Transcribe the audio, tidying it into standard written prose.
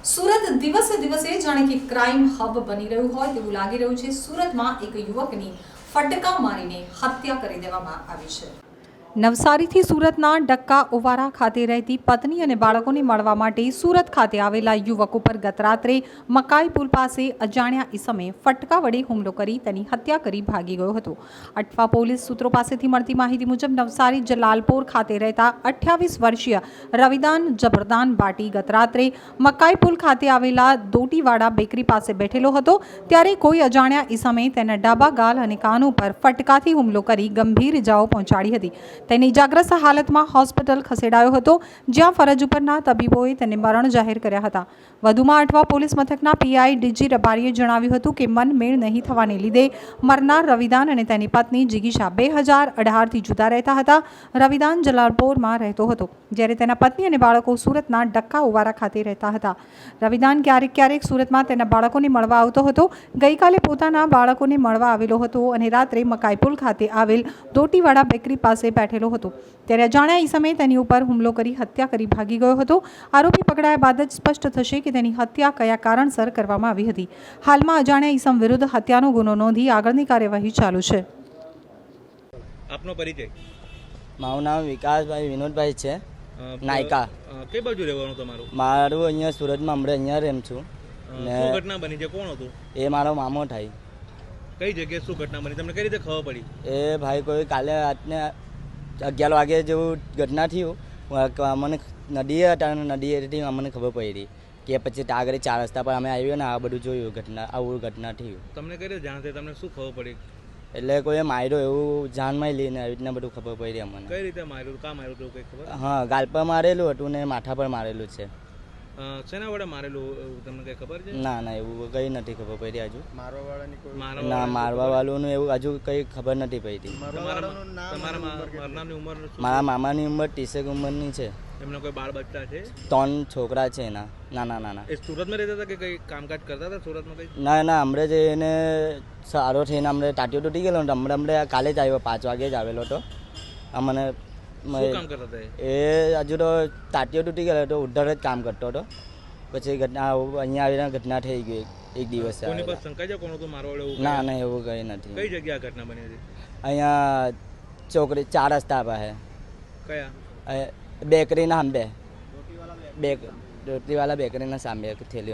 સુરત દિવસે દિવસે જાણે કે ક્રાઇમ હબ બની રહ્યું હોય તેવું લાગી રહ્યું છે। સુરતમાં એક યુવકની ફટકા મારીને હત્યા કરી દેવામાં આવી છે। નવસારીથી સુરતના ડક્કા ઓવારા ખાતે રહેતી પત્ની અને બાળકોને મળવા માટે સુરત ખાતે આવેલા યુવક ઉપર ગત રાત્રે મકાઈ પુલ પાસે અજાણ્યા ઈસમે ફટકા વડે હુમલો કરી તેની હત્યા કરી ભાગી ગયો હતો। અઠવા પોલીસ સૂત્રો પાસેથી મળતી માહિતી મુજબ નવસારી જલાલપોર ખાતે રહેતા 28 વર્ષીય રવિદાન જબરદાન બાટી ગત રાત્રે મકાઈ પુલ ખાતે આવેલા દોટીવાડા બેકરી પાસે બેઠેલો હતો ત્યારે કોઈ અજાણ્યા ઈસમે તેના ડાબા ગાલ અને કાન ઉપર ફટકાથી હુમલો કરી ગંભીર ઇજાઓ પહોંચાડી હતી। તેને ઇજાગ્રસ્ત હાલતમાં હોસ્પિટલ ખસેડાયો હતો, જ્યાં ફરજ ઉપરના તબીબોએ તેને મરણ જાહેર કર્યા હતા। વધુમાં અઠવા પોલીસ મથકના પીઆઈ ડીજી રબારીએ જણાવ્યું હતું કે મનમેળ નહીં થવાને લીધે મરનાર રવિદાન અને તેની પત્ની જિગીશા 2018થી જુદા રહેતા હતા। રવિદાન જલાલપોરમાં રહેતો હતો, જ્યારે તેના પત્ની અને બાળકો સુરતના ડક્કા ઓવારા ખાતે રહેતા હતા। રવિદાન ક્યારેક સુરતમાં તેના બાળકોને મળવા આવતો હતો। ગઈકાલે પોતાના બાળકોને મળવા આવેલો હતો અને રાત્રે મકાઈપુલ ખાતે આવેલ દોટીવાડા બેકરી પાસે બેઠેલો હતો ત્યારે અજાણ્યા ઈસમે તેની ઉપર હુમલો કરી હત્યા કરી ભાગી ગયો હતો। આરોપી પકડાયા બાદ જ સ્પષ્ટ થશે કે તેની હત્યા કયા કારણસર કરવામાં આવી હતી। હાલમાં અજાણ્યા ઈસમ વિરુદ્ધ હત્યાનો ગુનો નોંધી આગળની કાર્યવાહી ચાલુ છે। આપનો પરિચય? મારું નામ વિકાસભાઈ વિનોદભાઈ છે, નાયકા। કઈ બાજુ રહેવાનું તમારું? મારું અહીંયા સુરતમાં હમણાં અહીંયા રેમ છું ને શું ઘટના બની છે? કોણ હતું? એ મારો મામો થાય। કઈ જગ્યાએ શું ઘટના બની, તમને કઈ રીતે ખબર પડી? એ ભાઈ કોઈ કાલે રાતને 11 વાગે જેવું ઘટના થયું। મને નદીએ હતા અને નદીએથી અમને ખબર પડી કે પછી આગળ 4 રસ્તા પર અમે આવ્યો ને આ બધું જોયું, આવું ઘટના થયું। તમને કઈ રીતે જાણ થઈ? તમને શું ખબર પડી? એટલે કોઈએ માર્યો એવું જાનમાં લઈને આવી રીતના બધું ખબર પડી અમને। કઈ રીતે માર્યું? કાં માર્યું હતું કઈ ખબર? હા, ગાલ પર મારેલું હતું ને માથા પર મારેલું છે। શેના વડે મારેલું એવું તમને કઈ ખબર છે? ના ના, એવું કંઈ નથી ખબર પડી હજુ। મારવાવાળાની ના, મારવા વાળું એવું હજુ કંઈ ખબર નથી પડી। તમારા મરનારની ઉંમર શું? મારા મામાની ઉંમર 30 ઉંમરની છે। એમનો કોઈ બાળ બચ્ચા છે? 3 છોકરા છે એના, નાના। એ સુરતમાં રહેતા હતા કે કઈ કામકાજ કરતા હતા સુરતમાં કઈ? ના, હમણાં જ એને સારો થઈને હમણાં ટાટીઓ તૂટી ગયેલો ને હમણાં કાલે જ આવ્યો, 5 વાગે જ આવેલો હતો અમને। શું કામ કરતા હતા એ? હજુ તો ટાટીઓ તૂટી ગયેલો હતો, ઉધર જ કામ કરતો હતો। પછી ઘટના અહીંયા આવીને ઘટના થઈ ગઈ એક દિવસ। કોની પર શંકા છે? કોણ હતું મારવાડે એવું? ના, એવું કંઈ નથી। કઈ જગ્યાએ ઘટના બની હતી? અહીંયા ચોકડી 4 રસ્તા પાસે કયા? બેકરીના સામે, રોટીવાલા બેકરીના સામે થયેલી